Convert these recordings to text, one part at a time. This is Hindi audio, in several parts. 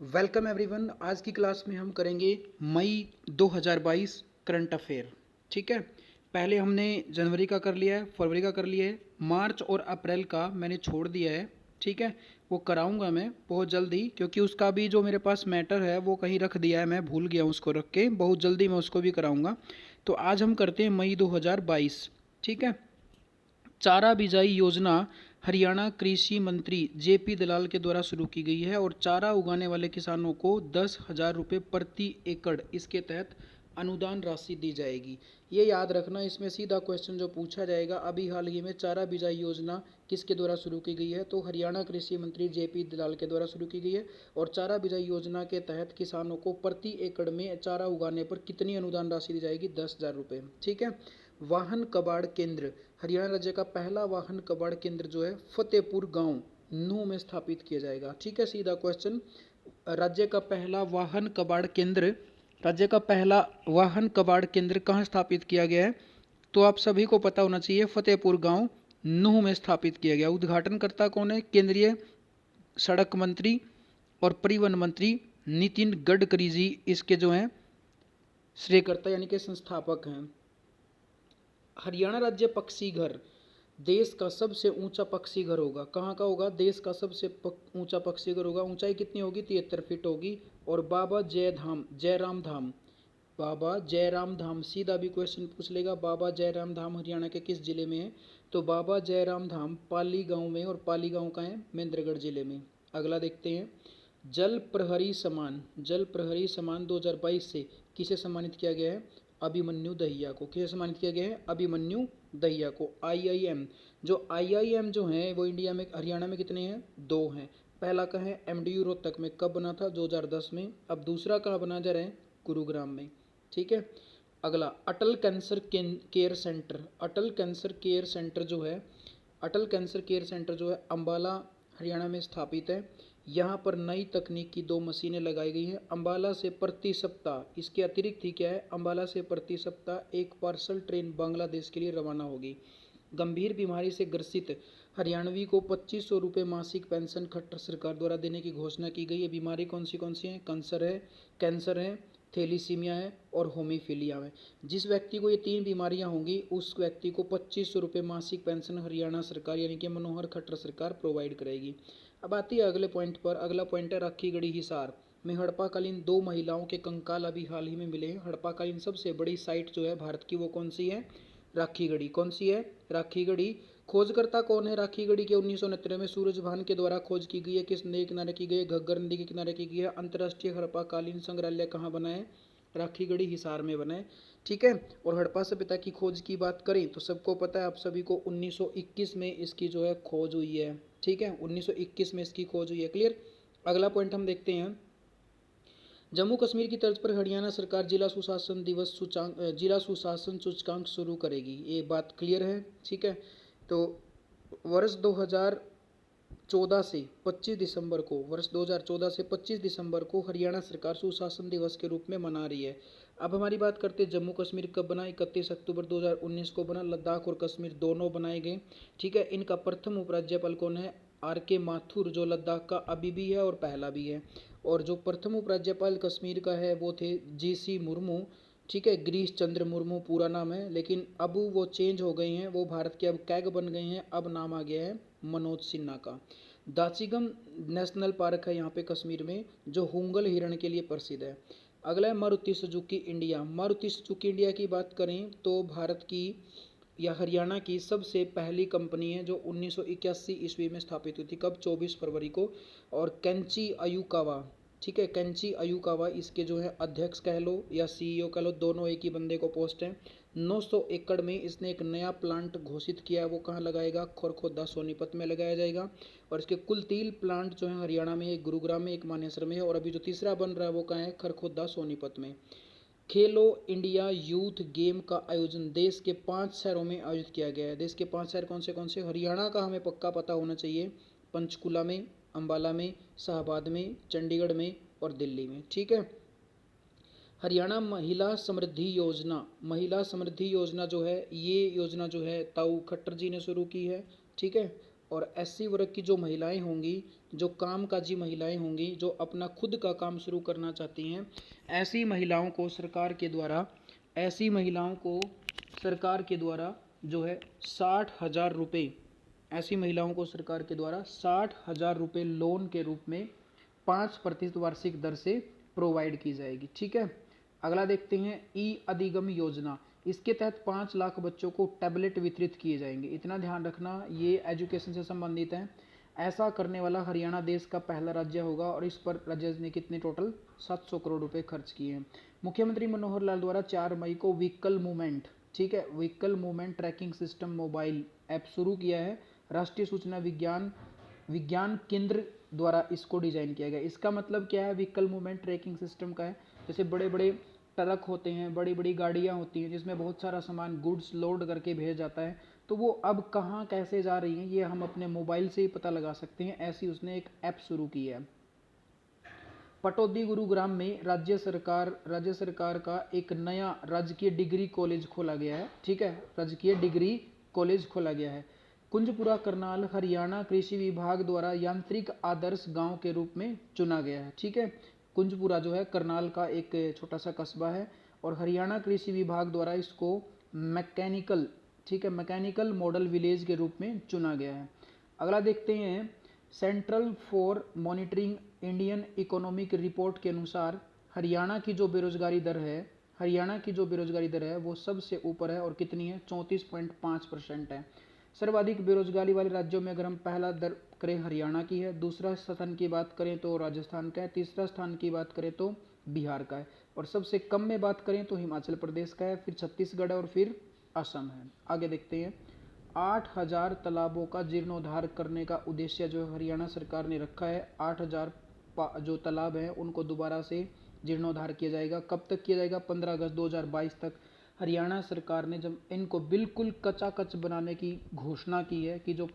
Welcome everyone. आज की क्लास में हम करेंगे मई 2022 करंट अफेयर। ठीक है, पहले हमने जनवरी का कर लिया है, फरवरी का कर लिया है, मार्च और अप्रैल का मैंने छोड़ दिया है। ठीक है, वो कराऊंगा मैं बहुत जल्दी, क्योंकि उसका भी जो मेरे पास मैटर है वो कहीं रख दिया है, मैं भूल गया हूँ उसको रख के। बहुत जल्दी मैं उसको भी कराऊंगा। तो आज हम करते हैं मई 2022। ठीक है, चारा बिजाई योजना हरियाणा कृषि मंत्री जेपी दलाल के द्वारा शुरू की गई है और चारा उगाने वाले किसानों को 10,000 रुपये प्रति एकड़ इसके तहत अनुदान राशि दी जाएगी। ये याद रखना, इसमें सीधा क्वेश्चन जो पूछा जाएगा, अभी हाल ही में चारा बिजाई योजना किसके द्वारा शुरू की गई है, तो हरियाणा कृषि मंत्री जेपी दलाल के द्वारा शुरू की गई है। और चारा बिजाई योजना के तहत किसानों को प्रति एकड़ में चारा उगाने पर कितनी अनुदान राशि दी जाएगी? 10,000 रुपये। ठीक है, वाहन कबाड़ केंद्र, हरियाणा राज्य का पहला वाहन कबाड़ केंद्र जो है फतेहपुर गांव नूह में स्थापित किया जाएगा। ठीक है, सीधा क्वेश्चन। राज्य का पहला वाहन कबाड़ केंद्र राज्य का पहला वाहन कबाड़ केंद्र कहाँ स्थापित किया गया है? तो आप सभी को पता होना चाहिए, फतेहपुर गांव नूह में स्थापित किया गया। उद्घाटनकर्ता कौन है? केंद्रीय सड़क मंत्री और परिवहन मंत्री नितिन गडकरी जी इसके जो हैं श्रेयकर्ता यानी कि संस्थापक हैं। हरियाणा राज्य पक्षी घर देश का सबसे ऊंचा पक्षी घर होगा। कहाँ का होगा? देश का सबसे ऊंचा पक्षी घर होगा। ऊंचाई कितनी होगी? 73 फीट होगी। और बाबा जयराम धाम, सीधा भी क्वेश्चन पूछ लेगा, बाबा जयराम धाम हरियाणा के किस जिले में है? तो बाबा जयराम धाम पाली गांव में, और पाली गांव का है? महेंद्रगढ़ जिले में। अगला देखते हैं, जल प्रहरी सम्मान 2022 से किसे सम्मानित किया गया है? अभिमन्यु दहिया को। किसे सम्मानित किया गया है? अभिमन्यु दहिया को। आईआईएम, जो आईआईएम जो है वो इंडिया में, हरियाणा में कितने हैं? 2 हैं। पहला का है एमडीयू रोहतक में, कब बना था? 2010 में। अब दूसरा कहाँ बना जा रहा है? गुरुग्राम में। ठीक है, अगला अटल कैंसर केयर सेंटर। अटल कैंसर केयर सेंटर जो है अंबाला हरियाणा में स्थापित है। यहाँ पर नई तकनीक की 2 मशीनें लगाई गई हैं। अंबाला से प्रति सप्ताह, इसके अतिरिक्त ही क्या है, अंबाला से प्रति सप्ताह एक पार्सल ट्रेन बांग्लादेश के लिए रवाना होगी। गंभीर बीमारी से ग्रसित हरियाणवी को 2500 रुपये मासिक पेंशन खट्टर सरकार द्वारा देने की घोषणा की गई है। बीमारी कौन सी है? कैंसर है, थैलीसीमिया है और होमीफिलिया है। जिस व्यक्ति को ये 3 बीमारियां होंगी उस व्यक्ति को 2500 रुपये मासिक पेंशन हरियाणा सरकार यानी कि मनोहर खट्टर सरकार प्रोवाइड करेगी। अब आती है अगले पॉइंट पर। अगला पॉइंट है राखीगढ़ी हिसार में हड़प्पाकालीन 2 महिलाओं के कंकाल अभी हाल ही में मिले हैं। हड़प्पाकालीन सबसे बड़ी साइट जो है भारत की वो कौन सी है? राखीगढ़ी। कौन सी है? राखीगढ़ी। खोजकर्ता कौन है राखीगढ़ी के? 1969 में सूरजभान के द्वारा खोज की गई है। किस नदी के किनारे की गई है? घग्गर नदी के किनारे की गई है। अंतर्राष्ट्रीय हड़प्पाकालीन संग्रहालय कहाँ बना है? राखीगढ़ी हिसार में बना है। ठीक है, और हड़प्पा सभ्यता की खोज की बात करें तो सबको पता है, आप सभी को 1921 में इसकी जो है खोज हुई है। ठीक है, 1921 में इसकी खोज हुई है। क्लियर। अगला पॉइंट हम देखते हैं, जम्मू कश्मीर की तर्ज पर हरियाणा सरकार जिला सुशासन सूचकांक शुरू करेगी। ये बात क्लियर है। ठीक है, तो वर्ष 2014 से 25 दिसंबर को, हरियाणा सरकार सुशासन दिवस के रूप में मना रही है। अब हमारी बात करते हैं जम्मू कश्मीर कब बना? 31 अक्टूबर 2019 को बना। लद्दाख और कश्मीर दोनों बनाए गए। ठीक है, इनका प्रथम उपराज्यपाल कौन है? आर के माथुर, जो लद्दाख का अभी भी है और पहला भी है। और जो प्रथम उपराज्यपाल कश्मीर का है वो थे जी.सी. मुर्मू। ठीक है, गिरीश चंद्र मुर्मू पूरा नाम है, लेकिन अब वो चेंज हो गए हैं, वो भारत के अब कैग बन गए हैं। अब नाम आ गया है मनोज सिन्हा का। दाचिगम नेशनल पार्क है यहाँ पे कश्मीर में, जो हुंगल हिरण के लिए प्रसिद्ध है। अगला है Maruti Suzuki India. Maruti Suzuki India की बात करें तो भारत की या हरियाणा की सबसे पहली कंपनी है, जो 1981 ईस्वी में स्थापित हुई थी। कब? 24 फरवरी को। और केंची अयुकावा, ठीक है, केंची अयुकावा इसके जो है अध्यक्ष कह लो या सीईओ कह लो, दोनों एक ही बंदे को पोस्ट है। 900 एकड़ में इसने एक नया प्लांट घोषित किया है। वो कहाँ लगाएगा? खरखोदा सोनीपत में लगाया जाएगा। और इसके कुल 3 प्लांट जो है हरियाणा में, एक गुरुग्राम में, एक मानेसर में है, और अभी जो तीसरा बन रहा है वो कहाँ है? खरखोदा सोनीपत में। खेलो इंडिया यूथ गेम का आयोजन देश के 5 शहरों में आयोजित किया गया है। देश के 5 शहर कौन से? हरियाणा का हमें पक्का पता होना चाहिए, पंचकुला में, अंबाला में, शाहबाद में, चंडीगढ़ में और दिल्ली में। ठीक है, हरियाणा महिला समृद्धि योजना जो है, ये योजना जो है ताऊ खट्टर जी ने शुरू की है। ठीक है, और एससी वर्ग की जो महिलाएं होंगी, जो कामकाजी महिलाएं होंगी, जो अपना खुद का काम शुरू करना चाहती हैं, ऐसी महिलाओं को सरकार के द्वारा जो है 60,000 रुपये, ऐसी महिलाओं को सरकार के द्वारा 60,000 रुपये लोन के रूप में 5% वार्षिक दर से प्रोवाइड की जाएगी। ठीक है। अगला देखते हैं ई अधिगम योजना। इसके तहत 5 लाख बच्चों को टैबलेट वितरित किए जाएंगे। इतना ध्यान रखना, ये एजुकेशन से संबंधित है। ऐसा करने वाला हरियाणा देश का पहला राज्य होगा और इस पर राज्य ने कितने टोटल 700 करोड़ रुपए खर्च किए हैं। मुख्यमंत्री मनोहर लाल द्वारा 4 मई को व्हीकल मूवमेंट, ठीक है, vehicle movement tracking system mobile app शुरू किया है। राष्ट्रीय सूचना विज्ञान केंद्र द्वारा इसको डिजाइन किया गया। इसका मतलब क्या है व्हीकल मूवमेंट ट्रैकिंग सिस्टम का है? जैसे बड़े बड़े ट्रक होते हैं, बड़ी बड़ी गाड़ियाँ होती हैं जिसमें बहुत सारा सामान गुड्स लोड करके भेज जाता है, तो वो अब कहाँ कैसे जा रही हैं ये हम अपने मोबाइल से ही पता लगा सकते हैं। ऐसी उसने एक ऐप शुरू की है। पटौदी गुरुग्राम में राज्य सरकार का एक नया राजकीय डिग्री कॉलेज खोला गया है। ठीक है, राजकीय डिग्री कॉलेज खोला गया है। कुंजपुरा करनाल हरियाणा कृषि विभाग द्वारा यांत्रिक आदर्श गांव के रूप में चुना गया है। ठीक है, कुंजपुरा जो है करनाल का एक छोटा सा कस्बा है और हरियाणा कृषि विभाग द्वारा इसको मैकेनिकल, ठीक है, मैकेनिकल मॉडल विलेज के रूप में चुना गया है। अगला देखते हैं, central for monitoring Indian economic report के अनुसार हरियाणा की जो बेरोजगारी दर है वो सबसे ऊपर है और कितनी है? 34.5% है। सर्वाधिक बेरोजगारी वाले राज्यों में अगर हम पहला दर करें हरियाणा की है, दूसरा स्थान की बात करें तो राजस्थान का है, तीसरा स्थान की बात करें तो बिहार का है और सबसे कम में बात करें तो हिमाचल प्रदेश का है, फिर छत्तीसगढ़ है और फिर असम है। आगे देखते हैं, 8,000 तालाबों का जीर्णोद्धार करने का उद्देश्य जो हरियाणा सरकार ने रखा है। 8,000 जो तालाब हैं उनको दोबारा से जीर्णोद्धार किया जाएगा। कब तक किया जाएगा? 15 अगस्त 2022 तक। हरियाणा सरकार ने जब इनको बिल्कुल कचाकच बनाने की घोषणा की है कि जो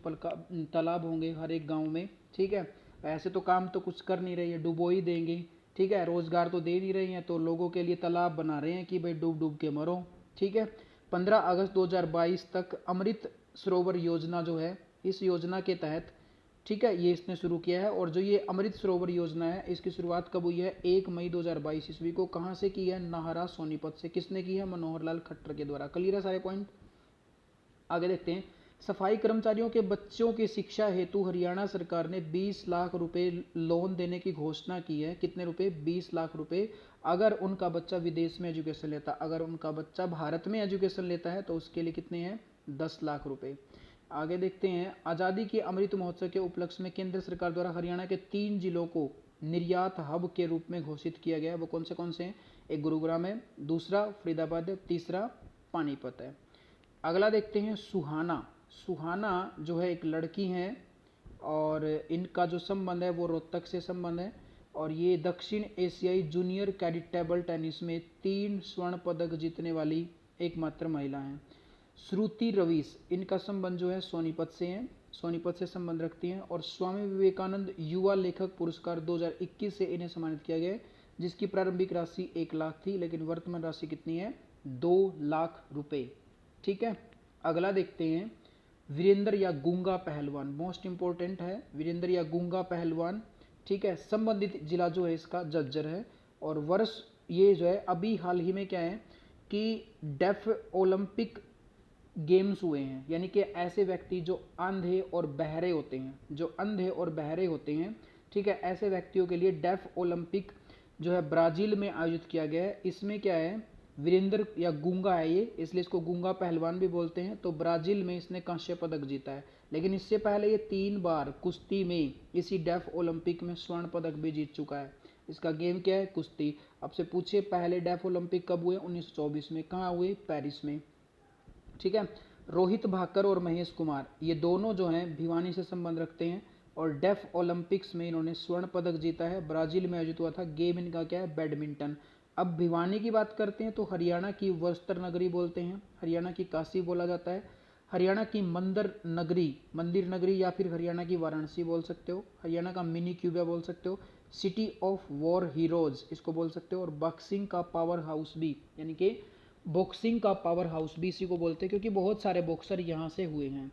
तालाब होंगे हर एक गांव में, ठीक है, ऐसे तो काम तो कुछ कर नहीं रही है, डुबो ही देंगे, ठीक है, रोजगार तो दे नहीं रही हैं, तो लोगों के लिए तालाब बना रहे हैं कि भाई डूब डूब के मरो। ठीक है, 15 अगस्त 2022 तक अमृत सरोवर योजना जो है, इस योजना के तहत, ठीक है, ये इसने शुरू किया है। और जो ये अमृत सरोवर योजना है इसकी शुरुआत कब हुई है? 1 मई 2022 ईस्वी को। कहाँ से की है? नाहरा सोनीपत से। किसने की है? मनोहर लाल खट्टर के द्वारा। क्लियर है सारे पॉइंट? आगे देखते हैं, सफाई कर्मचारियों के बच्चों की शिक्षा हेतु हरियाणा सरकार ने 20 लाख रुपए लोन देने की घोषणा की है। कितने रुपए? 20 लाख रुपए। अगर उनका बच्चा विदेश में एजुकेशन लेता, अगर उनका बच्चा भारत में एजुकेशन लेता है तो उसके लिए कितने हैं? 10 लाख रुपए। आगे देखते हैं, आज़ादी के अमृत महोत्सव के उपलक्ष्य में केंद्र सरकार द्वारा हरियाणा के 3 जिलों को निर्यात हब के रूप में घोषित किया गया है। वो कौन से हैं? एक गुरुग्राम है, दूसरा फरीदाबाद है, तीसरा पानीपत है। अगला देखते हैं, सुहाना जो है एक लड़की हैं और इनका जो संबंध है वो रोहतक से संबंध है और ये दक्षिण एशियाई जूनियर कैडेट टेबल टेनिस में 3 स्वर्ण पदक जीतने वाली एकमात्र महिला हैं। श्रुति रवीश, इनका संबंध जो है सोनीपत से है, सोनीपत से संबंध रखती हैं और स्वामी विवेकानंद युवा लेखक पुरस्कार 2021 से इन्हें सम्मानित किया गया, जिसकी प्रारंभिक राशि 1 लाख थी लेकिन वर्तमान राशि कितनी है? 2 लाख रुपए। ठीक है, अगला देखते हैं, वीरेंद्र या गूंगा पहलवान, मोस्ट इंपॉर्टेंट है, वीरेंद्र या गूंगा पहलवान। ठीक है, संबंधित जिला जो है इसका झज्जर है और वर्ष ये जो है अभी हाल ही में क्या है कि डेफ ओलंपिक गेम्स हुए हैं, यानी कि ऐसे व्यक्ति जो अंधे और बहरे होते हैं, ठीक है, ऐसे व्यक्तियों के लिए डेफ ओलंपिक जो है ब्राजील में आयोजित किया गया है। इसमें क्या है? वीरेंद्र या गूंगा है ये, इसलिए इसको गूंगा पहलवान भी बोलते हैं। तो ब्राजील में इसने कांस्य पदक जीता है, लेकिन इससे पहले ये 3 बार कुश्ती में इसी डेफ ओलंपिक में स्वर्ण पदक भी जीत चुका है। इसका गेम क्या है? कुश्ती। अब से पूछे पहले डेफ ओलंपिक कब हुए? 1924 में। कहाँ हुए? पेरिस में। ठीक है, रोहित भाकर और महेश कुमार ये दोनों जो हैं भिवानी से संबंध रखते हैं और डेफ ओलंपिक्स में इन्होंने स्वर्ण पदक जीता है। ब्राजील में आयोजित हुआ था। गेम इनका क्या है? बैडमिंटन। अब भिवानी की बात करते हैं तो हरियाणा की वस्त्र नगरी बोलते हैं, हरियाणा की काशी बोला जाता है, हरियाणा की मंदिर नगरी या फिर हरियाणा की वाराणसी बोल सकते हो, हरियाणा का मिनी क्यूबा बोल सकते हो, सिटी ऑफ वॉर हीरोज इसको बोल सकते हो और बॉक्सिंग का पावर हाउस भी, यानी कि बॉक्सिंग का पावर हाउस भी इसी को बोलते हैं क्योंकि बहुत सारे बॉक्सर यहाँ से हुए हैं।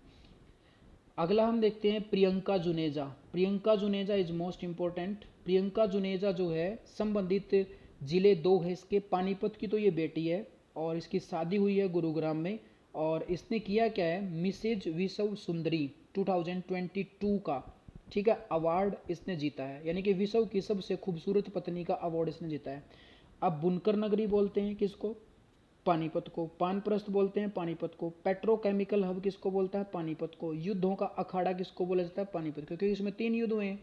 अगला हम देखते हैं Priyanka Juneja. Priyanka Juneja is most important. Priyanka Juneja जो है संबंधित जिले दो है इसके, पानीपत की तो ये बेटी है और इसकी शादी हुई है गुरुग्राम में। और इसने किया क्या है, मिसेज विश्व सुंदरी 2022 का, ठीक है, अवार्ड इसने जीता है, यानी कि विश्व की सबसे खूबसूरत पत्नी का अवार्ड इसने जीता है। अब बुनकर नगरी बोलते हैं किसको, पानीपत को। पानप्रस्थ बोलते हैं पानीपत को। पेट्रोकेमिकल हब किसको बोलता है, पानीपत को। युद्धों का अखाड़ा किसको बोला जाता है, पानीपत को, क्योंकि इसमें 3 युद्ध हुए हैं।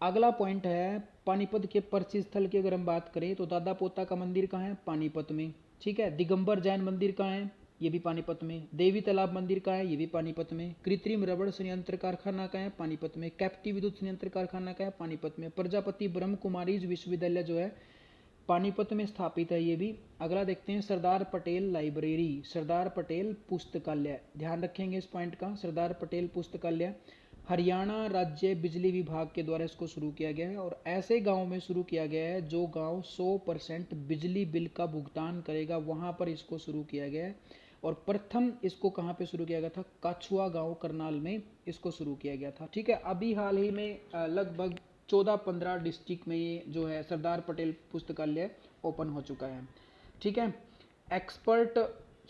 अगला पॉइंट है पानीपत के प्रसिद्ध स्थल की अगर हम बात करें तो दादा पोता का मंदिर कहाँ है, पानीपत में, ठीक है। दिगंबर जैन मंदिर कहाँ है, ये भी पानीपत में। देवी तालाब मंदिर कहाँ है, ये भी पानीपत में। कृत्रिम रबड़ संयंत्र कारखाना कहाँ है, पानीपत में। कैप्टिव विद्युत संयंत्र कारखाना कहाँ है, पानीपत में। प्रजापति ब्रह्म कुमारीज विश्वविद्यालय जो है पानीपत में स्थापित है, ये भी। अगला देखते हैं सरदार पटेल लाइब्रेरी, सरदार पटेल पुस्तकालय, ध्यान रखेंगे इस पॉइंट का, सरदार पटेल पुस्तकालय। हरियाणा राज्य बिजली विभाग के द्वारा इसको शुरू किया गया है और ऐसे गांव में शुरू किया गया है जो गांव 100% बिजली बिल का भुगतान करेगा, वहां पर इसको शुरू किया गया है। और प्रथम इसको कहाँ पे शुरू किया गया था, कछुआ गांव करनाल में इसको शुरू किया गया था, ठीक है। अभी हाल ही में लगभग 14-15 डिस्ट्रिक्ट में ये जो है सरदार पटेल पुस्तकालय ओपन हो चुका है, ठीक है। एक्सपर्ट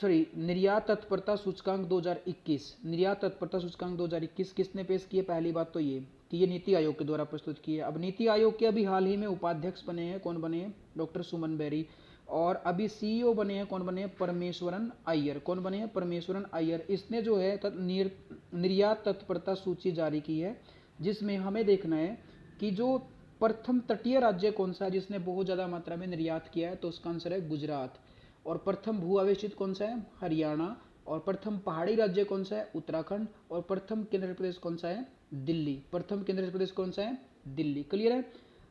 निर्यात तत्परता सूचकांक 2021, निर्यात तत्परता सूचकांक 2021 किसने पेश किए, पहली बात तो ये कि ये नीति आयोग के द्वारा प्रस्तुत की है। अब नीति आयोग के अभी हाल ही में उपाध्यक्ष बने हैं, कौन बने हैं, डॉक्टर सुमन बेरी। और अभी सीईओ बने हैं, कौन बने हैं, परमेश्वरन अय्यर, कौन बने हैं, परमेश्वरन अय्यर। इसने जो है निर्यात तत्परता सूची जारी की है, जिसमें हमें देखना है कि जो प्रथम तटीय राज्य कौन सा है जिसने बहुत ज़्यादा मात्रा में निर्यात किया है, तो उसका आंसर है गुजरात। और प्रथम भू आवेशित कौन सा है, हरियाणा। और प्रथम पहाड़ी राज्य कौन सा है, उत्तराखंड। और प्रथम केंद्र प्रदेश कौन सा है, दिल्ली। प्रथम केंद्र प्रदेश कौन सा है, दिल्ली। क्लियर है।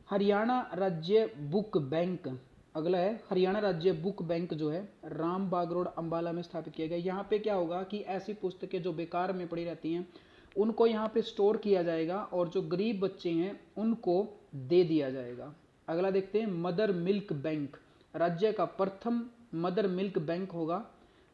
हरियाणा राज्य बुक बैंक, अगला है हरियाणा राज्य बुक बैंक जो है रामबाग रोड अंबाला में स्थापित किया गया। यहाँ पे क्या होगा कि ऐसी पुस्तकें जो बेकार में पड़ी रहती हैं उनको यहाँ पे स्टोर किया जाएगा और जो गरीब बच्चे हैं उनको दे दिया जाएगा। अगला देखते हैं मदर मिल्क बैंक, राज्य का प्रथम मदर मिल्क बैंक होगा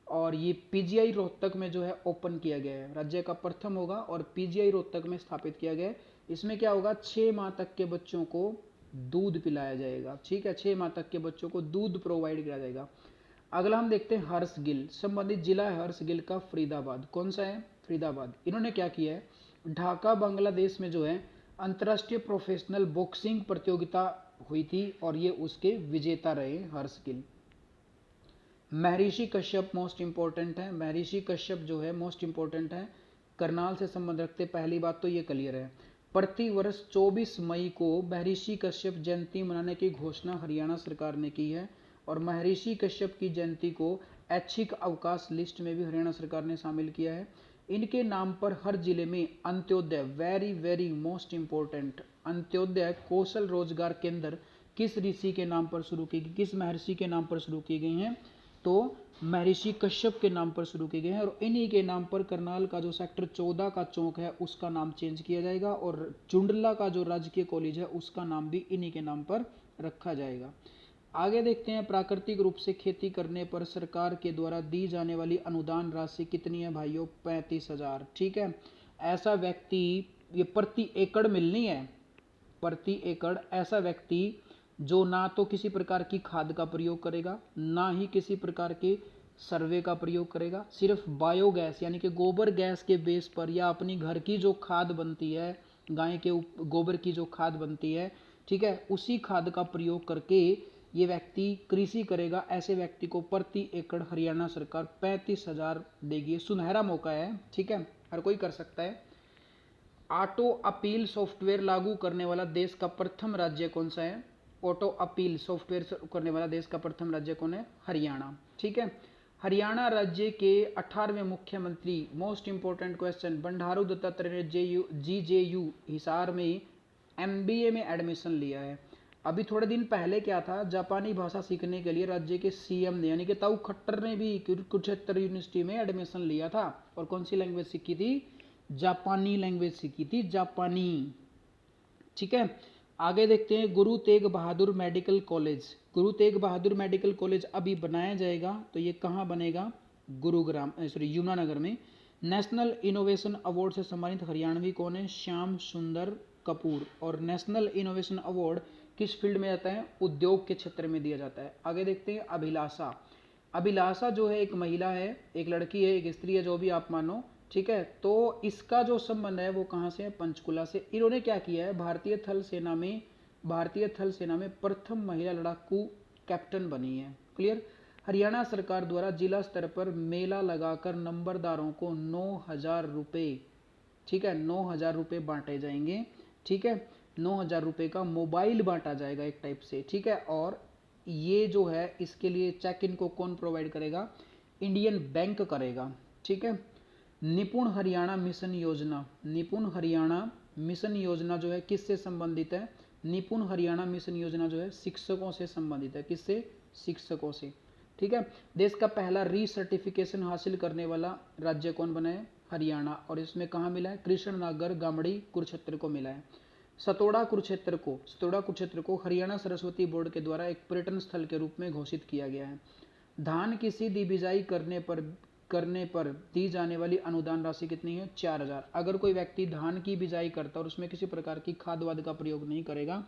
और ये पीजीआई रोहतक में जो है ओपन किया गया है, राज्य का प्रथम होगा और पीजीआई रोहतक में स्थापित किया गया है। इसमें क्या होगा, 6 माह तक के बच्चों को दूध पिलाया जाएगा, ठीक है, 6 माह तक के बच्चों को दूध प्रोवाइड किया जाएगा। अगला हम देखते हैं हर्षगिल, संबंधित जिला है हर्षगिल का फरीदाबाद, कौन सा है, फरीदाबाद। इन्होंने क्या किया है, ढाका बांग्लादेश में जो है अंतर्राष्ट्रीय प्रोफेशनल बॉक्सिंग प्रतियोगिता हुई थी और ये उसके विजेता रहे हर्षगिल। महर्षि कश्यप मोस्ट इंपॉर्टेंट है, महर्षि कश्यप जो है मोस्ट इंपॉर्टेंट है, करनाल से संबंध रखते, पहली बात तो ये क्लियर है। प्रति वर्ष 24 मई को महर्षि कश्यप जयंती मनाने की घोषणा हरियाणा सरकार ने की है और महर्षि कश्यप की जयंती को ऐच्छिक अवकाश लिस्ट में भी हरियाणा सरकार ने शामिल किया है। इनके नाम पर हर जिले में अंत्योदय, वेरी वेरी मोस्ट इंपॉर्टेंट, अंत्योदय कौशल रोजगार केंद्र किस ऋषि के नाम पर शुरू की गई, किस महर्षि के नाम पर शुरू की गई हैं, तो महर्षि कश्यप के नाम पर शुरू किए गए हैं। और इन्हीं के नाम पर करनाल का जो सेक्टर 14 का चौक है उसका नाम चेंज किया जाएगा और चुंडला का जो राजकीय कॉलेज है उसका नाम भी इन्हीं के नाम पर रखा जाएगा। आगे देखते हैं प्राकृतिक रूप से खेती करने पर सरकार के द्वारा दी जाने वाली अनुदान राशि कितनी है भाइयों, 35,000, ठीक है। ऐसा व्यक्ति, ये प्रति एकड़ मिलनी है, प्रति एकड़, ऐसा व्यक्ति जो ना तो किसी प्रकार की खाद का प्रयोग करेगा ना ही किसी प्रकार के सर्वे का प्रयोग करेगा, सिर्फ बायोगैस यानी कि गोबर गैस के बेस पर या अपनी घर की जो खाद बनती है, गाय के गोबर की जो खाद बनती है, ठीक है, उसी खाद का प्रयोग करके ये व्यक्ति कृषि करेगा। ऐसे व्यक्ति को प्रति एकड़ हरियाणा सरकार 35,000 देगी। सुनहरा मौका है, ठीक है, हर कोई कर सकता है। ऑटो अपील सॉफ्टवेयर लागू करने वाला देश का प्रथम राज्य कौन सा है, ऑटो अपील सॉफ्टवेयर करने वाला देश का प्रथम राज्य कौन है, हरियाणा, ठीक है। हरियाणा राज्य के 18वें मुख्यमंत्री, most important question, Bandaru Dattatreya ने जीजेयू हिसार में एमबीए में एडमिशन लिया है। अभी थोड़े दिन पहले क्या था, जापानी भाषा सीखने के लिए राज्य के सीएम ने यानी कि ताऊ खट्टर ने भी कुरुक्षेत्र यूनिवर्सिटी में एडमिशन लिया था और कौन सी लैंग्वेज सीखी थी, जापानी लैंग्वेज सीखी थी, जापानी, ठीक है। आगे देखते हैं Guru Tegh Bahadur medical college, Guru Tegh Bahadur medical college अभी बनाया जाएगा, तो ये कहाँ बनेगा, गुरुग्राम, यमुनानगर में। नेशनल इनोवेशन अवार्ड से सम्मानित हरियाणवी कौन है? श्याम सुंदर कपूर। और नेशनल इनोवेशन अवार्ड किस फील्ड में जाता है? उद्योग के क्षेत्र में दिया जाता है। आगे देखते हैं अभिलाषा। अभिलाषा जो है एक महिला है, एक लड़की है, एक स्त्री है, जो भी आप मानो, ठीक है। तो इसका जो संबंध है वो कहाँ से है? पंचकुला से। इन्होंने क्या किया है? भारतीय थल सेना में प्रथम महिला लड़ाकू कैप्टन बनी है। क्लियर। हरियाणा सरकार द्वारा जिला स्तर पर मेला लगाकर नंबरदारों को 9,000 रुपये, ठीक है, 9,000 रुपये बांटे जाएंगे, ठीक है। 9,000 रुपये का मोबाइल बांटा जाएगा एक टाइप से, ठीक है। और ये जो है इसके लिए चेक इनको कौन प्रोवाइड करेगा? इंडियन बैंक करेगा, ठीक है। निपुण हरियाणा मिशन योजना, निपुण हरियाणा मिशन योजना जो है किससे संबंधित है? निपुण हरियाणा मिशन योजना जो है शिक्षकों से संबंधित है। किससे? शिक्षकों से, ठीक है। देश का पहला रीसर्टिफिकेशन हासिल करने वाला राज्य कौन बना है? हरियाणा। और इसमें कहाँ मिला है? कृष्णनगर, गामड़ी, कुरुक्षेत्र को मिला है। सतोड़ा कुरुक्षेत्र को हरियाणा सरस्वती बोर्ड के द्वारा एक पर्यटन स्थल के रूप में घोषित किया गया है। धान की सीधी बिजाई करने पर दी जाने वाली अनुदान राशि कितनी है? 4,000। अगर कोई व्यक्ति धान की बिजाई करता है और उसमें किसी प्रकार की खाद वाद का प्रयोग नहीं करेगा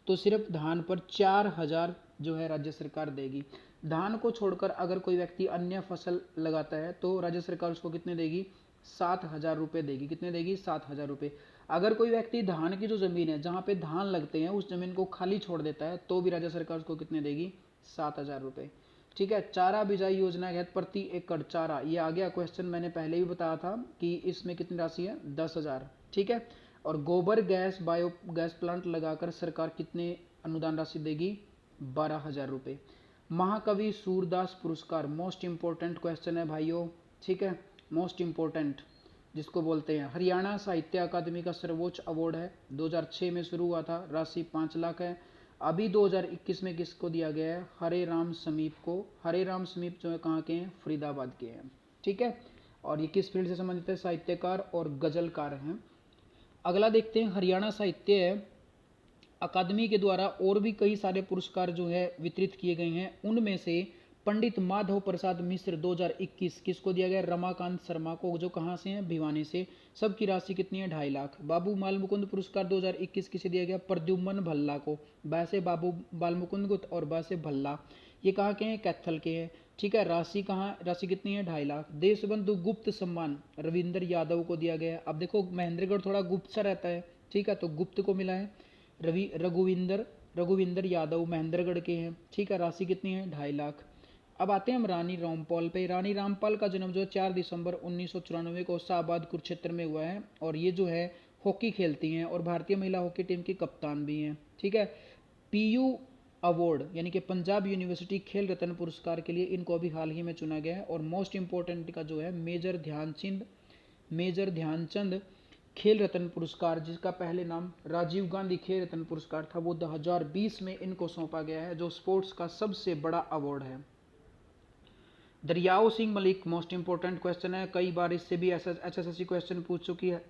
तो सिर्फ धान पर 4,000 जो है राज्य सरकार देगी। धान को छोड़कर अगर कोई व्यक्ति अन्य फसल लगाता है तो राज्य सरकार उसको कितने देगी? 7,000 रुपये देगी। कितने देगी? 7,000 रुपये। अगर कोई व्यक्ति धान की जो जमीन है जहाँ पे धान लगते हैं उस जमीन को खाली छोड़ देता है तो भी राज्य सरकार उसको कितने देगी? 7,000 रुपये, ठीक है। चारा बिजाई योजना के तहत प्रति एकड़ चारा, ये आ गया क्वेश्चन, मैंने पहले भी बताया था कि इसमें कितनी राशि है? 10,000, ठीक है। और गोबर गैस बायोगैस प्लांट लगाकर सरकार कितने अनुदान राशि देगी? 12,000 रुपये। महाकवि सूरदास पुरस्कार, मोस्ट इंपॉर्टेंट क्वेश्चन है भाइयों, ठीक है, मोस्ट इंपॉर्टेंट जिसको बोलते हैं। हरियाणा साहित्य अकादमी का सर्वोच्च अवार्ड है, 2006 में शुरू हुआ था, राशि 5 लाख है। अभी 2021 में किसको दिया गया है? हरे राम समीप को। हरे राम समीप जो है कहाँ के हैं? फरीदाबाद के हैं, ठीक है। और ये किस फील्ड से संबंधित है? साहित्यकार और गजलकार हैं। अगला देखते हैं, हरियाणा साहित्य अकादमी के द्वारा और भी कई सारे पुरस्कार जो है वितरित किए गए हैं। उनमें से पंडित माधव प्रसाद मिश्र 2021 किसको दिया गया? रमाकांत शर्मा को, जो कहाँ से हैं? भिवानी से। सबकी राशि कितनी है? 2.5 लाख। बाबू बाल मुकुंद पुरस्कार 2021 किसे दिया गया? प्रद्युम्न भल्ला को। वैसे बाबू बाल मुकुंद गुप्त और वैसे भल्ला, ये कहाँ के हैं? कैथल के हैं, ठीक है। राशि कहाँ? राशि कितनी है? 2.5 लाख। देशबंधु गुप्त सम्मान रविंदर यादव को दिया गया है। अब देखो महेंद्रगढ़ थोड़ा गुप्त सा रहता है, ठीक है, तो गुप्त को मिला है। रघुविंदर यादव महेंद्रगढ़ के हैं, ठीक है। राशि कितनी है? 2.5 लाख। अब आते हैं हम रानी रामपाल पे। रानी रामपाल का जन्म जो है 4 दिसंबर 1994 को शाहबाद कुरुक्षेत्र में हुआ है। और ये जो है हॉकी खेलती हैं और भारतीय महिला हॉकी टीम की कप्तान भी हैं, ठीक है। पीयू अवार्ड यानी कि पंजाब यूनिवर्सिटी खेल रत्न पुरस्कार के लिए इनको अभी हाल ही में चुना गया है। और मोस्ट इंपॉर्टेंट का जो है मेजर ध्यानचंद खेल रत्न पुरस्कार, जिसका पहले नाम राजीव गांधी खेल रत्न पुरस्कार था, वो 2020 में इनको सौंपा गया है, जो स्पोर्ट्स का सबसे बड़ा अवार्ड है। Dariyao Singh Malik, most important question है, कई बार इससे भी एसएससी क्वेश्चन पूछ चुकी है।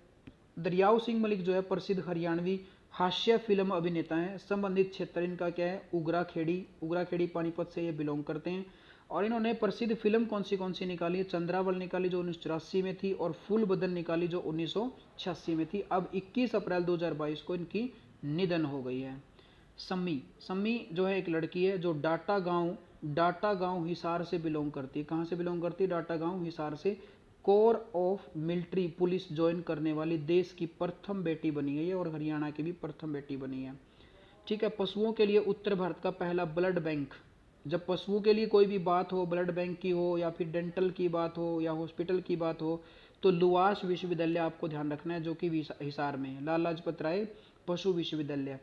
दरियाओ सिंह मलिक जो है प्रसिद्ध हरियाणवी हास्य फिल्म अभिनेता हैं। संबंधित क्षेत्र इनका क्या है? उगराखेड़ी पानीपत से ये बिलोंग करते हैं। और इन्होंने प्रसिद्ध फिल्म कौन सी निकाली है? चंद्रावल निकाली जो 1984 में थी, और फूल बदन निकाली जो 1986 में थी। अब 21 अप्रैल 2022 को इनकी निधन हो गई है। सम्मी जो है एक लड़की है जो डाटा गांव हिसार से बिलोंग करती है। कहाँ से बिलोंग करती है? डाटा गांव हिसार से। Core of military police join करने वाली देश की प्रथम बेटी बनी है ये, और हरियाणा की भी प्रथम बेटी बनी है, ठीक है। पशुओं के लिए उत्तर भारत का पहला ब्लड बैंक, जब पशुओं के लिए कोई भी बात हो, ब्लड बैंक की हो या फिर डेंटल की बात हो या हॉस्पिटल की बात हो, तो लुवास विश्वविद्यालय आपको ध्यान रखना है, जो कि हिसार में है। लाला लाजपत राय पशु विश्वविद्यालय।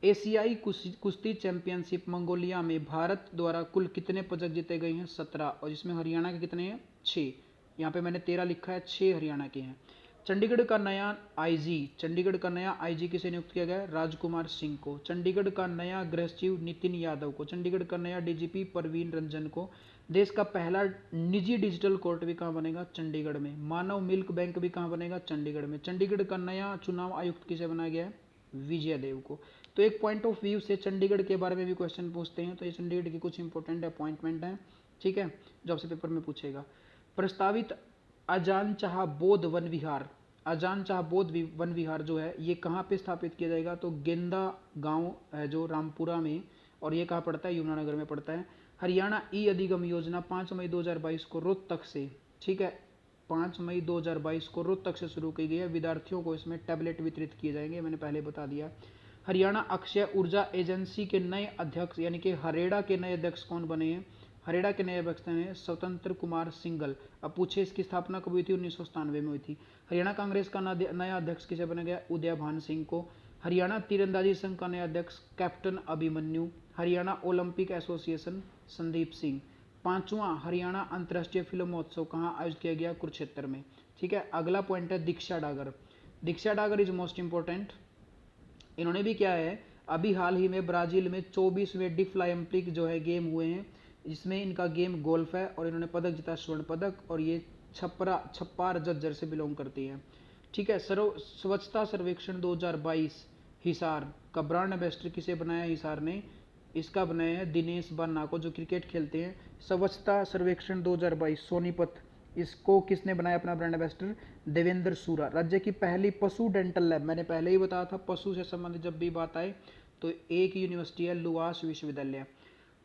एशियाई कुश्ती चैंपियनशिप मंगोलिया में भारत द्वारा कुल कितने पदक जीते गए हैं? 17, और इसमें हरियाणा के कितने हैं? 6। यहाँ पे मैंने 13 लिखा है, 6 हरियाणा के हैं। चंडीगढ़ का नया आईजी किसे नियुक्त किया गया? राजकुमार सिंह को। चंडीगढ़ का नया गृह सचिव नितिन यादव को। चंडीगढ़ का नया डीजीपी परवीन रंजन को। देश का पहला निजी डिजिटल कोर्ट भी कहाँ बनेगा? चंडीगढ़ में। मानव मिल्क बैंक भी कहाँ बनेगा? चंडीगढ़ में। चंडीगढ़ का नया चुनाव आयुक्त किसे बनाया गया है? विजय देव को। तो एक पॉइंट ऑफ व्यू से चंडीगढ़ के बारे में भी क्वेश्चन पूछते हैं, तो ये चंडीगढ़ की कुछ इंपॉर्टेंट अपॉइंटमेंट हैं, ठीक है, जो आपसे पेपर में पूछेगा। प्रस्तावित अजान चाह बौद्ध वन विहार, अजान चाह बौद्ध वन विहार जो है ये कहाँ पे स्थापित किया जाएगा, तो गेंदा गांव है जो रामपुरा में, और ये कहाँ पड़ता है, यमुनानगर में पड़ता है। हरियाणा ई अधिगम योजना 5 मई 2022 को रोहतक से, ठीक है, 5 मई 2022 को रोहतक से शुरू की गई है। विद्यार्थियों को इसमें टैबलेट वितरित किए जाएंगे, मैंने पहले बता दिया। हरियाणा अक्षय ऊर्जा एजेंसी के नए अध्यक्ष यानी कि हरेड़ा के नए अध्यक्ष कौन बने हैं, हरेड़ा के नए अध्यक्ष हैं स्वतंत्र कुमार सिंघल। अब पूछे इसकी स्थापना कब हुई थी, 1997 में हुई थी। हरियाणा कांग्रेस का नया अध्यक्ष किसे बना गया, उदय भान सिंह को। हरियाणा तीरंदाजी संघ का नया अध्यक्ष captain Abhimanyu. Haryana Olympic association Sandeep Singh. पांचवां हरियाणा अंतर्राष्ट्रीय फिल्म महोत्सव कहाँ आयोजित किया गया, कुरुक्षेत्र में। ठीक है, अगला पॉइंट है दीक्षा डागर। दीक्षा डागर इज मोस्ट इंपॉर्टेंट। इन्होंने भी क्या है, अभी हाल ही में ब्राजील में 24वें डिफलाइम्पिक जो है गेम हुए हैं, इसमें इनका गेम गोल्फ है और इन्होंने पदक जीता, स्वर्ण पदक, और ये छप्पार झज्जर से बिलोंग करती है। ठीक है, स्वच्छता सर्वेक्षण 2022 हिसार का ब्रांड एम्बेसडर किसे बनाया, हिसार ने, इसका बनाया है दिनेश बन्ना को, जो क्रिकेट खेलते हैं। स्वच्छता सर्वेक्षण 2022 सोनीपत, इसको किसने बनाया अपना ब्रांड एम्बेसडर, देवेंद्र सूरा। राज्य की पहली पशु डेंटल लैब, मैंने पहले ही बताया था पशु से संबंधित जब भी बात आए तो एक यूनिवर्सिटी है लुआस विश्वविद्यालय।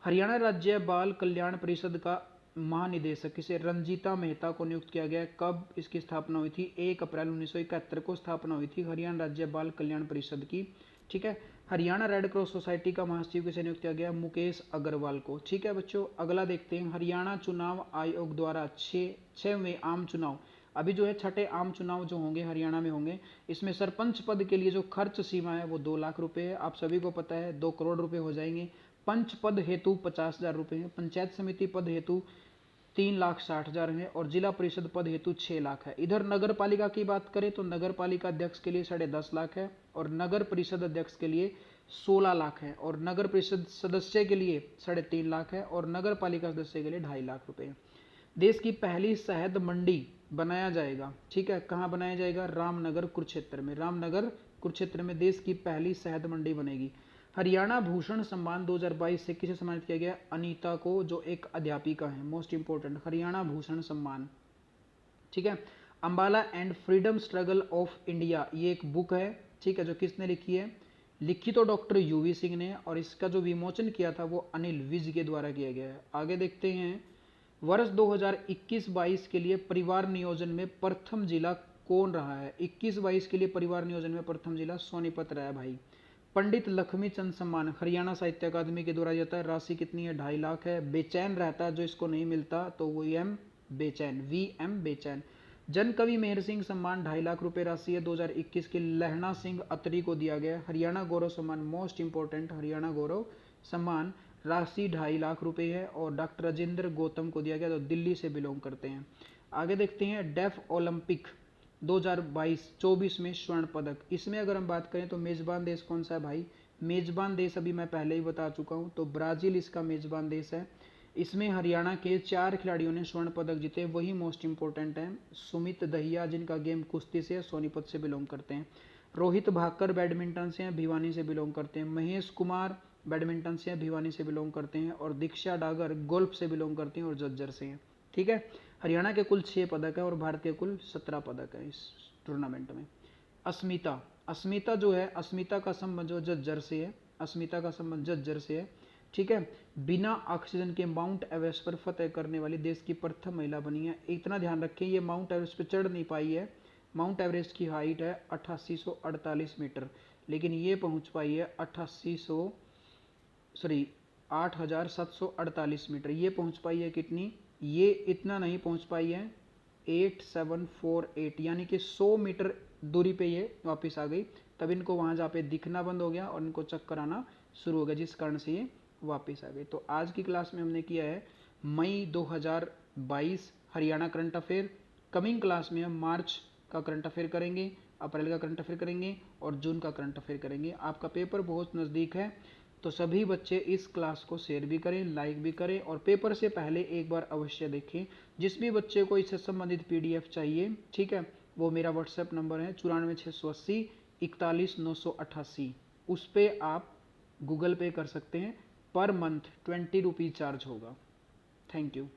हरियाणा राज्य बाल कल्याण परिषद का महानिदेशक किसे, रंजीता मेहता को नियुक्त किया गया। कब इसकी स्थापना हुई थी, 1 अप्रैल 1971 को स्थापना हुई थी हरियाणा राज्य बाल कल्याण परिषद की। ठीक है, हरियाणा रेड क्रॉस सोसाइटी का महासचिव किसे नियुक्त किया गया, मुकेश अग्रवाल को। ठीक है बच्चों, अगला देखते हैं। हरियाणा चुनाव आयोग द्वारा 6वें आम चुनाव, अभी जो है 6ठे आम चुनाव जो होंगे हरियाणा में होंगे, इसमें सरपंच पद के लिए जो खर्च सीमा है वो 2 लाख रुपए है। आप सभी को पता है 2 करोड़ रुपए हो जाएंगे। पंच पद हेतु 50,000 रुपए है। पंचायत समिति पद हेतु 3,60,000 है और जिला परिषद पद हेतु 6 लाख है। इधर नगर पालिका की बात करें तो नगर पालिका अध्यक्ष के लिए 10.5 लाख है और नगर परिषद अध्यक्ष के लिए 16 लाख है और नगर परिषद सदस्य के लिए 3.5 लाख है और नगर पालिका सदस्य के लिए 2.5 लाख रुपए। देश की पहली शहद मंडी बनाया जाएगा। ठीक है, कहाँ बनाया जाएगा, रामनगर कुरुक्षेत्र में। रामनगर कुरुक्षेत्र में देश की पहली शहद मंडी बनेगी। हरियाणा भूषण सम्मान 2022 से किसे सम्मानित किया गया, अनीता को, जो एक अध्यापिका है। मोस्ट इंपोर्टेंट, हरियाणा भूषण सम्मान। ठीक है, Ambala and freedom struggle of India, ये एक बुक है। ठीक है, जो किसने लिखी है, लिखी तो डॉक्टर यूवी सिंह ने, और इसका जो विमोचन किया था वो अनिल विज के द्वारा किया गया है। आगे देखते हैं, वर्ष 2021-22 के लिए परिवार नियोजन में प्रथम जिला कौन रहा है। 21-22 के लिए परिवार नियोजन में प्रथम जिला सोनीपत रहा है भाई। पंडित लक्ष्मी चंद सम्मान हरियाणा साहित्य अकादमी के द्वारा जाता है। राशि कितनी है, 2.5 लाख है। बेचैन रहता है जो इसको नहीं मिलता तो वो VM बेचैन। जन कवि मेहर सिंह सम्मान 2.5 लाख रुपए राशि है 2021 के लहना सिंह अत्री को दिया गया। हरियाणा गौरव सम्मान, मोस्ट इंपोर्टेंट, हरियाणा गौरव सम्मान राशि 2.5 लाख रुपए है और डॉक्टर राजेंद्र गौतम को दिया गया, तो दिल्ली से बिलोंग करते हैं। आगे देखते हैं, डेफ ओलंपिक 2022-24 में स्वर्ण पदक। इसमें अगर हम बात करें तो मेजबान देश कौन सा है भाई, मेजबान देश अभी मैं पहले ही बता चुका हूं, तो ब्राजील इसका मेजबान देश है। इसमें हरियाणा के 4 खिलाड़ियों ने स्वर्ण पदक जीते, वही मोस्ट इंपोर्टेंट है। सुमित दहिया जिनका गेम कुश्ती से, सोनीपत से बिलोंग करते हैं। रोहित भाकर बैडमिंटन से, भिवानी से बिलोंग करते हैं। महेश कुमार बैडमिंटन से, भिवानी से बिलोंग करते हैं और दीक्षा डागर गोल्फ से बिलोंग करते हैं और झज्जर से हैं। ठीक है, हरियाणा के कुल 6 पदक है और भारत के कुल 17 पदक है इस टूर्नामेंट में। अस्मिता जो है, अस्मिता का संबंध जो झज्जर से है, अस्मिता का संबंध झज्जर से है। ठीक है, बिना ऑक्सीजन के माउंट एवरेस्ट पर फतह करने वाली देश की प्रथम महिला बनी है। इतना ध्यान रखें, ये माउंट एवरेस्ट पर चढ़ नहीं पाई है। माउंट एवरेस्ट की हाइट है 8848 मीटर, लेकिन ये पहुंच पाई है 8,748 मीटर। ये पहुंच पाई है कितनी, ये इतना नहीं पहुंच पाई है, 8748, यानी कि 100 मीटर दूरी पे ये वापस आ गई। तब इनको वहां जहाँ पे दिखना बंद हो गया और इनको चक्कर आना शुरू हो गया, जिस कारण से ये वापस आ गई। तो आज की क्लास में हमने किया है मई 2022 Haryana current affair. Coming class में हम मार्च का करंट अफेयर करेंगे, अप्रैल का करंट अफेयर करेंगे और जून का करंट अफेयर करेंगे। आपका पेपर बहुत नज़दीक है, तो सभी बच्चे इस क्लास को शेयर भी करें, लाइक भी करें और पेपर से पहले एक बार अवश्य देखें। जिस भी बच्चे को इससे संबंधित PDF चाहिए, ठीक है, वो मेरा व्हाट्सएप नंबर है 94 680 41 988, उस पर आप गूगल पे कर सकते हैं। पर मंथ 20 रुपीज़ चार्ज होगा। Thank you.